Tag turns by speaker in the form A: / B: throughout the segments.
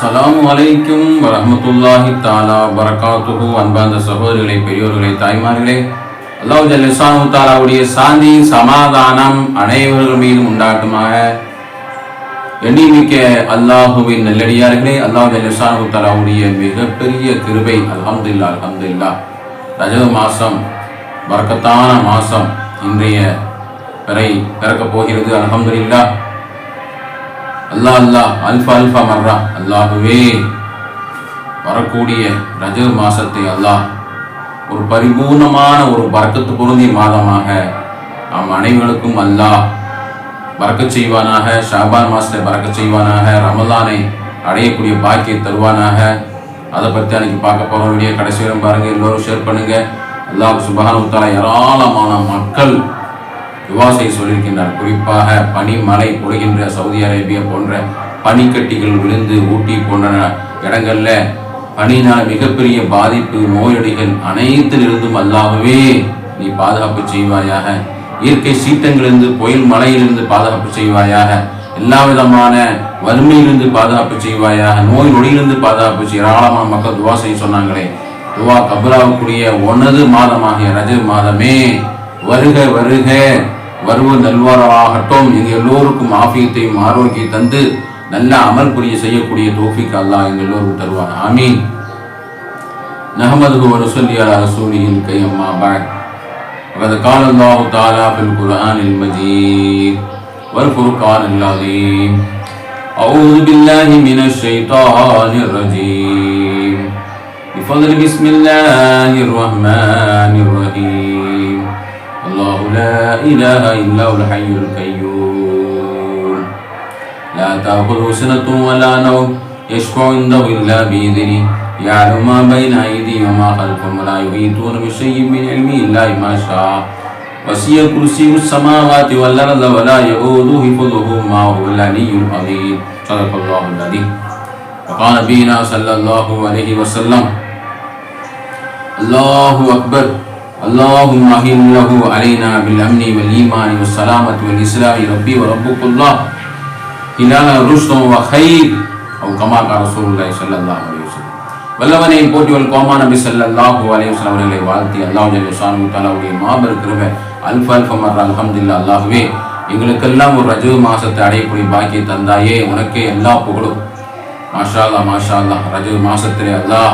A: அஸ்ஸலாமு அலைக்கும் வரஹ்மத்துல்லாஹி தஆலா வபரகாத்துஹு. அன்பார்ந்த சகோதரர்களே, பெரியோர்களே, தாய்மார்களே, அல்லாஹ் ஜல்ல ஷானஹு தஆலாவுடைய சாந்தி சமாதானம் அனைவர்கள் மீதும் உண்டாகட்டுமாக. எண்ணிமிக்க அல்லாஹுவின் நல்லடியார்களே, அல்லாஹ் ஜல்ல ஷானஹு தஆலாவுடைய மிகப்பெரிய கிருபை. அல்ஹம்துலில்லாஹ் அல்ஹம்துலில்லாஹ். ரஜப் மாதம், பரக்கத்தான மாதம் இன்றைய பிறக்கப் போகிறது. அல்ஹம்துலில்லாஹ். அல்லாஹ் அல்ஃபா அல்ஃபா மர்ரா. அல்லாஹுவே, வரக்கூடிய ரஜப் மாசத்தை அல்லாஹ் ஒரு பரிபூர்ணமான ஒரு பரக்கத்து பொருந்திய மாதமாக நாம் அனைவருக்கும் அல்லாஹ் பரக்கச் செய்வானாக. ஷாபான் மாசத்தை பரக்கச் செய்வானாக. ரமலானை அடையக்கூடிய பாக்கியை தருவானாக. அதை பற்றி அன்னைக்கு பார்க்க போகிற வீடியோ கடைசி வரை பாருங்க, எல்லோரும் ஷேர் பண்ணுங்க. அல்லாஹ் சுப்ஹானஹு வ தஆலா ஏராளமான மக்கள் துஆ செய்ய சொல்லியிருக்கின்றார். குறிப்பாக பனிமழை பொழிகின்ற சவுதி அரேபியா போன்ற பனிக்கட்டிகள் விழுந்து ஊட்டி போன்ற இடங்கள்ல பனியினால் மிகப்பெரிய பாதிப்பு, நோயடிகள் அனைத்திலிருந்தும் அல்லாஹ்வே நீ பாதுகாப்பு செய்வாயாக. இயற்கை சீற்றங்களிலிருந்து, புயல் மழையிலிருந்து பாதுகாப்பு செய்வாயாக. எல்லா விதமான வறுமையிலிருந்து பாதுகாப்பு செய்வாயாக. நோய் நொடியிலிருந்து பாதுகாப்பு செய்ய ஏராளமான மக்கள் துஆ செய்ய சொன்னாங்களே. துஆ கபூலாகக்கூடிய ஒன்னது மாதமாகிய ரஜப் மாதமே வருக வருக, வருவ நல்வாராகட்டும். எங்கள் எல்லோருக்கும் ஆஃபியத்தையும் ஆரோக்கியம் தந்து நல்ல அமல் புரிய செய்யக்கூடிய தௌஃபீக் அல்லாஹ் எங்கள் எல்லோருக்கும் தருவான். ஆமீன். நஹ்மதுஹு வ நுஸல்லி அலா ரசூலிஹில் கரீம். அம்மா பஅத். வகத் கால அல்லாஹு தஆலா ஃபில் குர்ஆனில் மஜீத் வல் ஃபுர்கானில் அஸீம். அஊது பில்லாஹி மினஷ் ஷைத்தானிர் ரஜீம். பிஃضل பிஸ்மில்லாஹிர் ரஹ்மானிர் ரஹீம். அல்லாஹு லா இலாஹ இல்லா ஹுல் ஹய்யுல் கய்யூம். லா தஅகுதுஹு ஸனத்துன் வலா நௌம். யஷ்ஃபஉ இன்தஹு இல்லா பிஇذنஹி. يعلم ما بين أيديهم وما خلفهم ولا يحيطون بشيء من علمه إلا بما شاء. وسع كرسيه السماوات والأرض ولا يؤوده حفظهما وهو العلي العظيم. صدق الله العظيم. وقال نبينا صلى الله عليه وسلم: الله أكبر. اللهم أهله علينا بالأمن والإيمان والسلامة والإسلام. ربي وربك الله هلال رشد وخير. أو كما قال رسول الله صلى الله عليه وسلم. வல்லவனை போற்றிவள் கோமா நபி ஸல்லல்லாஹு அலைஹி வஸல்லம் அவர்களை வாழ்த்தி அல்லாஹ் ஜல்ல ஷானஹு தஆலாவுடைய மாபெரும் கிருபை அல்ஃபா அல்ஃபா மர்ரா. அல்ஹம்துலில்லாஹ். அல்லாஹ்வே, எங்களுக்கெல்லாம் ஒரு ரஜப் மாசத்தை அடையக்கூடிய பாக்கியை தந்தாயே, உனக்கே எல்லா புகழும். மாஷா அல்லாஹ் மாஷா அல்லாஹ். ரஜப் மாசத்திலே அல்லாஹ்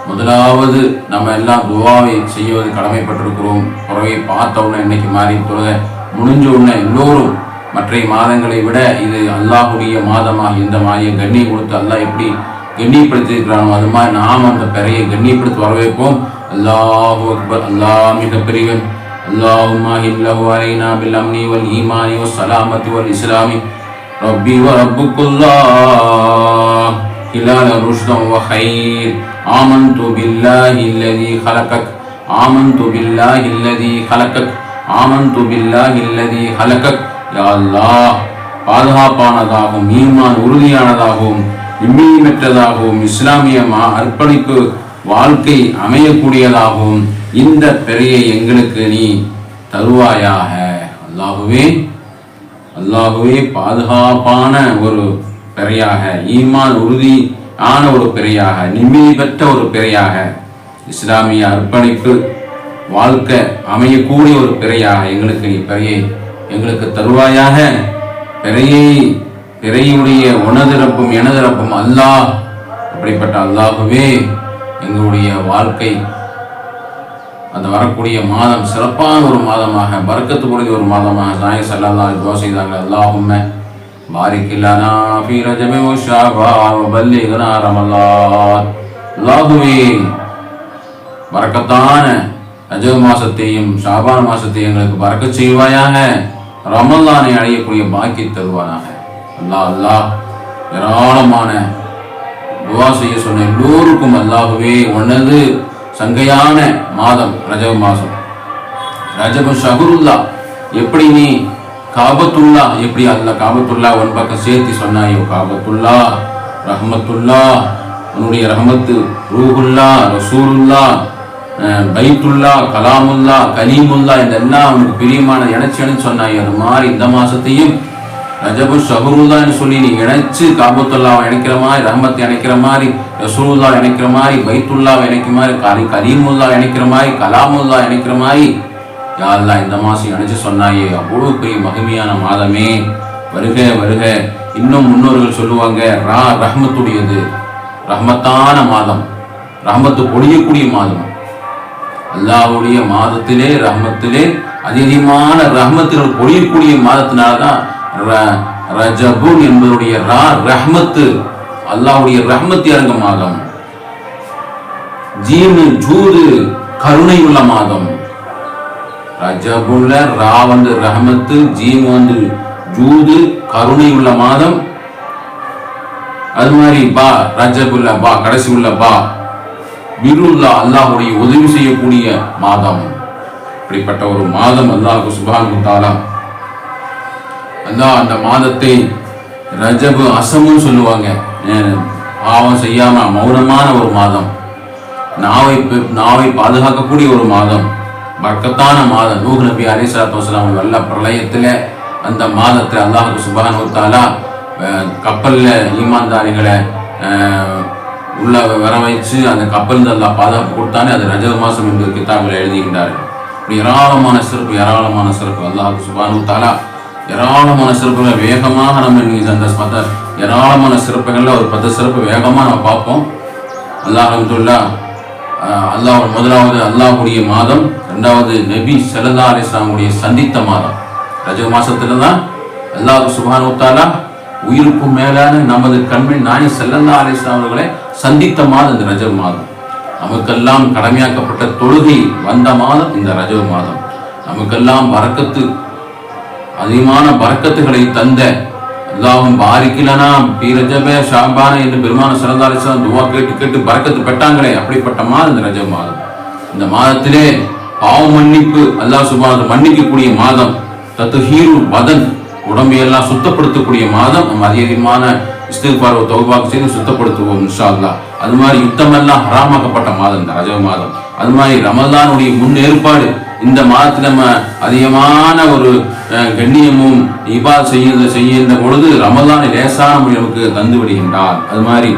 A: முதலாவது நம்ம எல்லாம் துஆவை செய்வது கடமைப்பட்டிருக்கிறோம். புறவை பார்த்த உடனே இன்னைக்கு மாறி தொழுகை முடிஞ்ச உடனே எல்லோரும் மற்ற மாதங்களை விட இது அல்லாஹுடைய மாதமாக இந்த மாயை கண்ணியம் கொடுத்து அல்லாஹ் எப்படி கண்ணியப்படுத்தியிருக்கிறானோ அது மாதிரி நாம் அந்த பெறையை கண்ணியப்படுத்தி வரவேற்போம். அல்லாஹு அக்பர். அல்லாஹ் மிக பெரியவன். அல்லாஹும்ம ஹில்லஹு அலைனா பில் அம்னி வல் ஈமானி வஸ் ஸலாமத்தி வல் இஸ்லாமி. ரப்பி வ ரப்புக்குல்லாஹ் ஹிலால ருஷ்தன் வ கைர். ஆமன்து பில்லாஹி அல்லதி ஹலகக். ஆமன்து பில்லாஹி அல்லதி ஹலகக். ஆமன்து பில்லாஹி அல்லதி ஹலகக். யா அல்லாஹ், பாதுகாப்பானதாகவும் ஈமான் உறுதியானதாகவும் நிம்மதியற்றதாகவும் இஸ்லாமிய அர்ப்பணிப்பு வாழ்க்கை அமையக்கூடியதாகவும் இந்த பெறையை எங்களுக்கு நீ தருவாயாக. அல்லாஹுவே, அல்லாஹுவே, பாதுகாப்பான ஒரு பெறையாக, ஈமான் உறுதியான ஒரு பெறையாக, நிம்மதி பெற்ற ஒரு பெறையாக, இஸ்லாமிய அர்ப்பணிப்பு வாழ்க்கை அமையக்கூடிய ஒரு பெறையாக எங்களுக்கு நீ பெறையை எங்களுக்கு தருவாயாக. பிறையுடைய உனதிறப்பும் எனதிறப்பும் அல்லாஹ். அப்படிப்பட்ட அல்லாஹுவே, எங்களுடைய வாழ்க்கை அந்த வரக்கூடிய மாதம் சிறப்பான ஒரு மாதமாக, பரக்கத்து கூடிய ஒரு மாதமாக நாயகம் ஸல்லல்லாஹு அலைஹி வஸல்லம் செய்தாங்க. அல்லாஹும்ம பாரிக் லனா ஃபீ ரஜப வ ஷஅபான் வ பல்லிக்னா ரமலான். அல்லாஹுவே, பரக்கத்தான ரஜப் மாசத்தையும் ஷாபான் மாசத்தையும் எங்களுக்கு பரக்கத் செய்வாயாக. ரமலானை அடையக்கூடிய பாக்கியை தருவானாக. அல்லாஹ் அல்லாஹ் ஏராளமான துஆ செய்ய சொன்ன எல்லோருக்கும் அல்லாஹுவே, உனது சங்கையான மாதம் ரஜப் மாதம். ரஜப் ஷஹருல்லா. எப்படி நீ காபத்துல்லா, எப்படி அல்லாஹ் காபத்துல்லா ஒன் பக்கம் சேர்த்து சொன்னாயோ, காபத்துல்லா ரஹ்மத்துல்லா, உன்னுடைய ரஹமத்து, ரூஹுல்லா, ரசூலுல்லா, பைத்துல்லா, கலாமுல்லா, கலீமுல்லா, இதெல்லாம் உனக்கு பிரியமான இணைச்சு சொன்னாய். அது மாதிரி இந்த மாசத்தையும் ரஜபு ஷஹருல்லான்னு சொல்லி நீ இணைச்சு காபத்துல்லாவை இணைக்கிற மாதிரி, ரஹமத்தை இணைக்கிற மாதிரி, ரசூலுல்லா இணைக்கிற மாதிரி, பைத்துல்லாவை இணைக்கிற மாதிரி, கரீமுல்லா இணைக்கிற மாதிரி, கலாமுல்லா இணைக்கிற மாதிரி யா அல்லாஹ் இந்த மாதம் இணைச்சு சொன்னாயே, அவ்வளவு பெரிய மகிமையான மாதமே, வருக வருக. இன்னும் முன்னோர்கள் சொல்லுவாங்க, ரஹ்மத்துடையது, ரஹ்மத்தான மாதம், ரஹ்மத்து பொழியக்கூடிய மாதம். அல்லாஹ்வுடைய மாதத்திலே ரஹ்மத்திலே அதிகமான ரஹ்மத்துகள் பொழியக்கூடிய மாதத்தினால்தான் ரஜபுன் என்பதுடைய ரஹ்மத்து, அல்லாஹ்வுடைய ரஹ்மத் இறங்க மாதம். ஜீமு ஜூது கருணை உள்ள மாதம். ரஜபுல்ல ரா வந்து ரஹ்மத்து, ஜீம் வந்து ஜூது கருணை உள்ள மாதம். அது மாதிரி பா ரஜபுல்ல பா கடைசி உள்ள பா பிருல்லா அல்லாஹ்வுடைய உதவி செய்யக்கூடிய மாதம். இப்படிப்பட்ட ஒரு மாதம் அல்லாஹ் சுப்ஹானஹு வ தஆலா அல்லாஹ் அந்த மாதத்தை ரஜபு அசமும் சொல்லுவாங்க, பாவம் செய்யாம மௌனமான ஒரு மாதம், நாவை பாதுகாக்கக்கூடிய ஒரு மாதம், பர்க்கத்தான மாதம். நூஹ் நபி அலைஹிஸ்ஸலாத்து வஸலாம் வெள்ள பிரளயத்துல அந்த மாதத்துல அல்லாஹ் சுப்ஹானஹு வ தஆலா கப்பல்ல ஈமான்தாரிகளை உள்ள வர வைச்சு அந்த கப்பல் அல்லாஹ் பாதுகாப்பு கொடுத்தானே, அது ரஜப் மாசம் என்று கிதாபில் எழுதுகின்றார்கள். இப்படி ஏராளமான சிறப்பு அல்லாஹ் சுப்ஹானஹு வ தஆலா ஏராளமான சிறப்புகளை வேகமாக நம்ம அந்த ஏராளமான சிறப்புகள்ல ஒரு 10 சிறப்பு வேகமாக நம்ம பார்ப்போம். அல்லாஹ் முதலாவது அல்லாஹ்வுடைய மாதம், இரண்டாவது நபி ஸல்லல்லாஹு அலைஹி வஸல்லம் சந்தித்த மாதம். ரஜப் மாசத்துல தான் அல்லாஹ் சுப்ஹானஹு வ தஆலா உயிருக்கும் மேலான நமது கண்மணி நாயகம் ஸல்லல்லாஹு அலைஹி வஸல்லம் அவர்களை சந்தித்த மாதம் இந்த ரஜப் மாதம். நமக்கெல்லாம் கடமையாக்கப்பட்ட தொழுகை வந்த மாதம் இந்த ரஜப் மாதம். நமக்கெல்லாம் பரக்கத்து, அதிகமான பரக்கத்துகளை தந்த அல்லாஹும் பாரிக்கிலனா பி ரஜப ஷாபான என்று பெருமான ஸல்லல்லாஹு அலைஹி வஸல்லம் துஆ கேட்டு பரக்கத்து பெற்றாங்களே, அப்படிப்பட்ட மாதம் இந்த ரஜப் மாதம். இந்த மாதத்திலே பாவ மன்னிப்பு அல்லாஹ் சுப்ஹானஹு மன்னிக்கக்கூடிய மாதம். தத்ஹீரு பதன், உடம்பையெல்லாம் சுத்தப்படுத்தக்கூடிய மாதம். நம்ம அதிகமான இஸ்திக்பார் தௌபா செய்து சுத்தப்படுத்துவோம் இன்ஷா அல்லாஹ். அது மாதிரி யுத்தமெல்லாம் ஹராமாக்கப்பட்ட மாதம் இந்த ரஜப் மாதம். அது மாதிரி ரமலானுடைய முன்னேற்பாடு இந்த மாதத்தில் நம்ம அதிகமான ஒரு கண்ணியமும் இபாத் செய்கின்ற பொழுது ரமலானை லேசான முறை நமக்கு தந்து விடுகின்றார். அது மாதிரி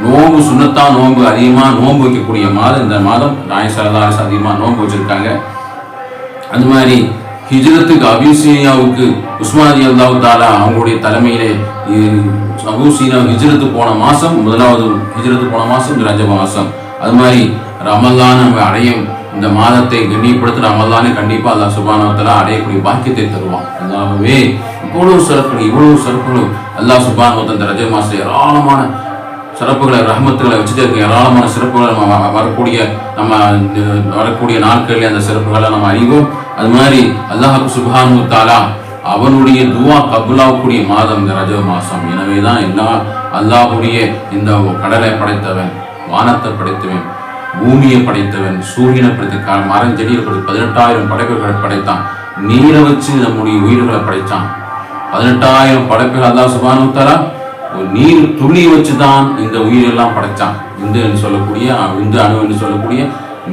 A: நோம்பு சுன்னத்தா நோம்பு அதிகமாக நோம்பு வைக்கக்கூடிய மாதம் இந்த மாதம். நாயகம் ஸல்லல்லாஹு அலைஹி வஸல்லம் அதிகமாக நோம்பு வச்சிருக்காங்க. அது மாதிரி ஹிஜ்ரத்துக்கு அபிசீனியாவுக்கு உஸ்மான் ரலியல்லாஹு தஆலா அவங்களுடைய தலைமையிலே அபூசீனா ஹிஜ்ரத்து போன மாதம், முதலாவது ஹிஜ்ரத்து போன மாதம் இந்த ரஜப் மாதம். அது மாதிரி ரமலான் நம்ம அடையும் இந்த மாதத்தை கண்ணியப்படுத்த ரமலானை கண்டிப்பாக அல்லாஹ் சுப்ஹானஹு வ தஆலா அடையக்கூடிய பாக்கியத்தை தருவான். அல்லாஹ்வே இவ்வளவு சிறப்புகளும் அல்லாஹ் சுப்ஹானஹு வ தஆலா இந்த ரஜப் மாதத்தில் ஏராளமான சிறப்புகளை ரஹ்மத்துகளை வச்சுட்டு இருக்க ஏராளமான சிறப்புகளை நம்ம வரக்கூடிய நாட்களில் அந்த சிறப்புகளை நம்ம அறிவோம். அது மாதிரி அல்லாஹ் சுப்ஹானஹு வ தஆலா அவனுடைய துவா கபூலாகக்கூடிய மாதம் இந்த ரஜப் மாதம். எனவே தான் அல்லாஹ்வுடைய இந்த கடலை படைத்தவன், வானத்தை படைத்தவன், பூமியை படைத்தவன், சூரியனை படைத்த மரஞ்செடியை படைத்த 18,000 படைப்புகளை படைத்தான். நீரை வச்சு நம்முடைய உயிர்களை படைத்தான். 18,000 படைப்புகள் அல்லாஹ் சுப்ஹானஹு வ தஆலா ஒரு நீர் துளி வச்சுதான் இந்த உயிரெல்லாம் படைச்சான். இந்து என்று சொல்லக்கூடிய அணு என்று சொல்லக்கூடிய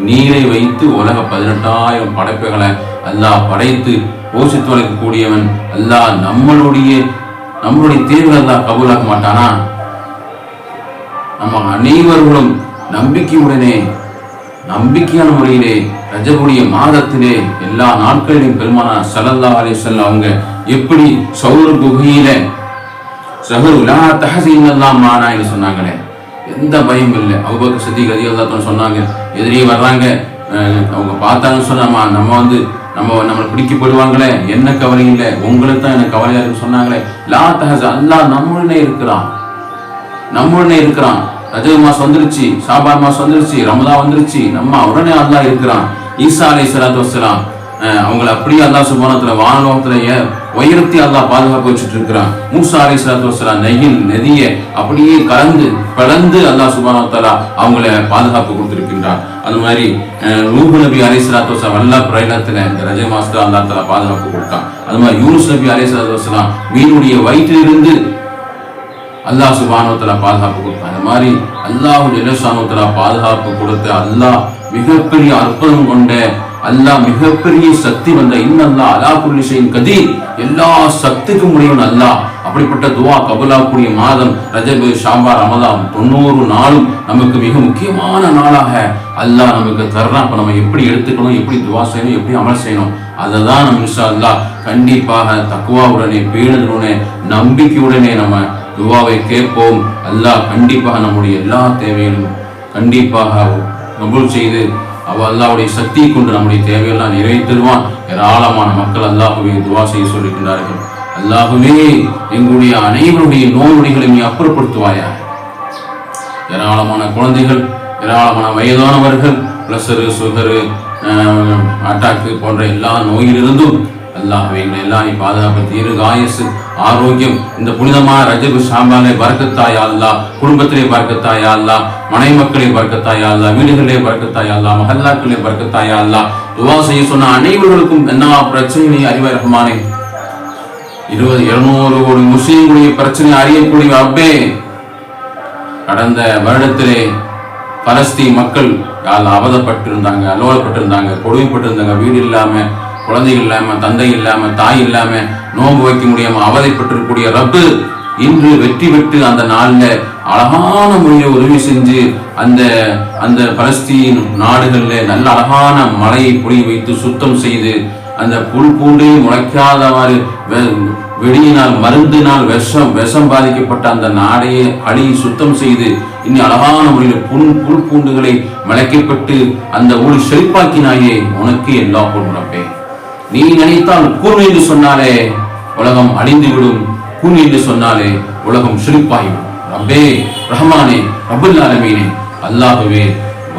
A: நீரை வைத்து உலக 18,000 படைப்புகளை அல்லாஹ் படைத்து போஷித்து வளர்க்கக்கூடியவன். அல்லாஹ் நம்மளுடைய தேவைகள் அல்லாஹ் கபூலாக்க மாட்டானா? நம்ம அனைவர்களும் நம்பிக்கையான முறையிலே ரஜபுடைய மாதத்திலே எல்லா நாட்களிலும் பெருமானார் ஸல்லல்லாஹு அலைஹி வஸல்லம் அவங்க எப்படி சௌர் குகையில சஹருலா தஹஸீனல்லாஹ் மானா என்று சொன்னாங்களே, எந்த பயம் இல்லை. அபூபக்கர் சித்திக் ரலியல்லாஹு அன்ஹு சொன்னாங்க, எதிரியே வர்றாங்க, அவங்க பார்த்தாங்கன்னு சொன்னா நம்மளை பிடிக்கப்படுவாங்களே, என்ன கவலை இல்லை, உங்களுக்கு தான் எனக்கு கவலையா இருக்கு சொன்னாங்களே. லா தஹஸ, அல்லாஹ் நம்மளுடனே இருக்கிறான். ரஜப் மாசம் வந்துருச்சு, ஷாபான் மாசம் வந்துருச்சு, ரமலான் வந்துருச்சு, நம்ம உடனே அல்லாஹ் இருக்கிறான். ஈசா அலைஹிஸ்ஸலாத்து வஸ்ஸலாம் அவங்களை அப்படியே அல்லாஹ் சுப்ஹானஹு வ தஆலா வானலோகத்துல உயர்த்தி அல்லாஹ் பாதுகாப்பு வச்சுட்டு இருக்கிறான். மூசா அலைஹிஸ்ஸலாத்து வஸ்ஸலாம் நதியை அப்படியே பிளந்து அல்லாஹ் சுப்ஹானஹு வ தஆலா அவங்களை பாதுகாப்பு கொடுத்திருக்கின்றான். அது மாதிரி நூஹ் நபி அலைஹிஸ்ஸலாத்து வஸ்ஸலாம் வல்ல பிரளயத்துல இந்த ரஜப் மாசத்துல அல்லாஹ் தஆலா பாதுகாப்பு கொடுத்தான். அது மாதிரி யூனுஸ் நபி அலைஹிஸ்ஸலாத்து வஸ்ஸலாம் மீனுடைய வயிற்றிலிருந்து அல்லாஹ் சுப்ஹானஹு வ தஆலா பாதுகாப்பு கொடுத்தான். அந்த மாதிரி அல்லாஹ் ஜல்ல ஷானஹு வ தஆலா பாதுகாப்பு கொடுத்து அல்லாஹ் மிகப்பெரிய அற்புதம் கொண்ட அல்லாஹ் மிகப்பெரிய சக்தி வந்த இன்னல்லா அலா குல்லி ஷைஇன் கதீர், எல்லா சக்திக்கும் உடையவன் அல்லாஹ். அப்படிப்பட்ட துவா கபூலாகக்கூடிய மாதம் ரஜப், ஷாபான், ரமலான் 90 நாளும் நமக்கு மிக முக்கியமான நாளாக அல்லாஹ் நமக்கு தர்றான். அப்ப நம்ம எப்படி எடுத்துக்கணும், எப்படி துவா செய்யணும், எப்படி அமல் செய்யணும், அதை தான் நம்ம இன்ஷா அல்லாஹ் கண்டிப்பாக தக்வாவுடனே, பேணுதலுடனே, நம்பிக்கையுடனே நம்ம துவாவை கேட்போம். அல்லாஹ் கண்டிப்பாக நம்முடைய எல்லா தேவைகளும் கண்டிப்பாக கபூல் செய்து அல்லாஹ்வுடைய சக்தியை கொண்டு நம்முடைய தேவையெல்லாம் நிறைவேற்றுவான். ஏராளமான மக்கள் அல்லாஹ்வை துவா செய்ய சொல்லியிருக்கிறார்கள். அல்லாஹ்வே எங்களுடைய அனைவருடைய நோய்களையும் நீ அப்புறப்படுத்துவாயா. ஏராளமான குழந்தைகள், ஏராளமான வயதானவர்கள், பிரஷரு, சுகரு, அட்டாக்கு போன்ற எல்லா நோயிலிருந்தும் அல்லாஹ்வே எங்களை எல்லாம் நீ பாதுகாப்பு, தீர்க்க ஆயுசு, ஆரோக்கியம், இந்த புனிதமான ரஜபு ஷாபானை பரக்கத்தாயா அல்லாஹ், குடும்பத்திலே பரக்கத்தாயா அல்லாஹ், மனைவி மக்களே பரக்கத்தாயா அல்லாஹ், வீடுகளிலே பரக்கத்தாயா அல்லாஹ், மஹல்லாக்களே பரக்கத்தாயா அல்லாஹ். துவா செய்ய சொன்ன அனைவர்களுக்கும் என்ன பிரச்சனையை அறிவாய் ரஹ்மானே. 200 கோடி முஸ்லீம்களுடைய பிரச்சனை அறியக்கூடிய ரப்பே, கடந்த வருடத்திலே பலஸ்தீன் மக்கள் அவதப்பட்டிருந்தாங்க, அலோலப்பட்டிருந்தாங்க, கொடுமைப்பட்டிருந்தாங்க. வீடு இல்லாம, குழந்தைகள் இல்லாம, தந்தை இல்லாம, தாய் இல்லாம, நோன்பு வைக்க முடியாம அவதைப்பட்டிருக்கக்கூடிய ரப்பு இன்று வெற்றி பெற்று அந்த நாள்ல அழகான முறையில் உதவி செஞ்சு அந்த பலஸ்தீன் நாடுகள்ல நல்ல அழகான மழையை பொழிய வைத்து சுத்தம் செய்து அந்த புல் பூண்டு முளைக்காதவாறு வெடியினால், மருந்தினால் விஷம் பாதிக்கப்பட்ட அந்த நாடையே அழி சுத்தம் செய்து இன்னும் அழகான முறையில் புல் பூண்டுகளை மலைக்கப்பட்டு அந்த ஊர் செழிப்பாக்கினாயே. உனக்கு எல்லா பொருளப்பே. நீ நினைத்தால் கூன் என்று சொன்னாலே உலகம் அழிந்துவிடும், கூன் என்று சொன்னாலே உலகம் செழிப்பாகிவிடும். ரப்பே ரஹ்மானே, ரப்புல் ஆலமீனே, அல்லாஹ்வே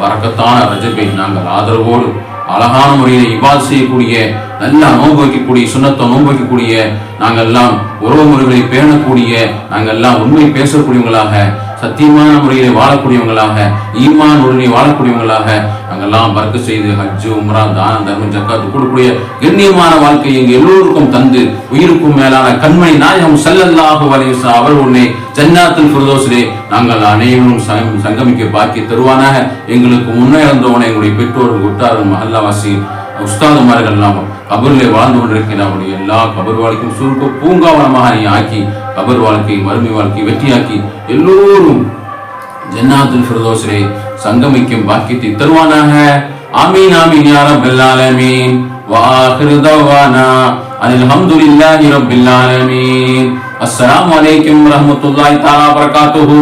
A: வரக்கத்தான ரஜபை நாங்கள் ஆதரவோடு அழகான முறையில் இபாத் செய்யக்கூடிய, நல்லா நோன்பு வைக்கக்கூடிய, சுன்னத்தை நோன்பு வைக்கக்கூடிய, நாங்கள் எல்லாம் உறவு முறைகளை பேணக்கூடிய, நாங்கள் எல்லாம் உண்மை பேசக்கூடியவங்களாக, சத்தியமான முறையில் வாழக்கூடியவங்களாக, ஈமான் உடனே வாழக்கூடியவங்களாக நாங்கெல்லாம் பறக்க செய்து ஹஜ்ஜு, உம்ரா, தானம், தர்மம், ஜக்காத்து கொடுக்கக்கூடிய கண்ணியமான வாழ்க்கையை எங்கள் எல்லோருக்கும் தந்து உயிருக்கும் மேலான கண்மணி நாயகம் ஸல்லல்லாஹு அலைஹி வஸல்லம் அவர்களுடைய ஜன்னாத்துல் ஃபிர்தௌஸிலே நாங்கள் அனைவரும் சங்கமிக்க பாக்கி தருவானாக. எங்களுக்கு முன்னே இருந்தவனை எங்களுடைய பெற்றோர்கள், உற்றார்கள், மஹல்லாவாசி, உஸ்தாதுமார்கள் எல்லாம் கபரிலே வாழ்ந்து கொண்டிருக்கிற அவருடைய எல்லா கபர் வாழ்க்கையும் சுருக்க பூங்காவனமாக நீ ஆக்கி, கபர் வாழ்க்கை, மறுமை வாழ்க்கை வெற்றியாக்கி எல்லோரும் ஜன்னாத்துல் ஃபிர்தௌஸிலே சங்கமிக்கும் பாக்கியத்தை தருவானாக. ஆமீன் ஆமீன் யா ரப்பல் ஆலமீன். வ ஆகிரு தஅவானா அனில் ஹம்துலில்லாஹி ரப்பில் ஆலமீன். அஸ்ஸலாமு அலைக்கும் வரஹ்மத்துல்லாஹி தஆலா வபரகாத்துஹு.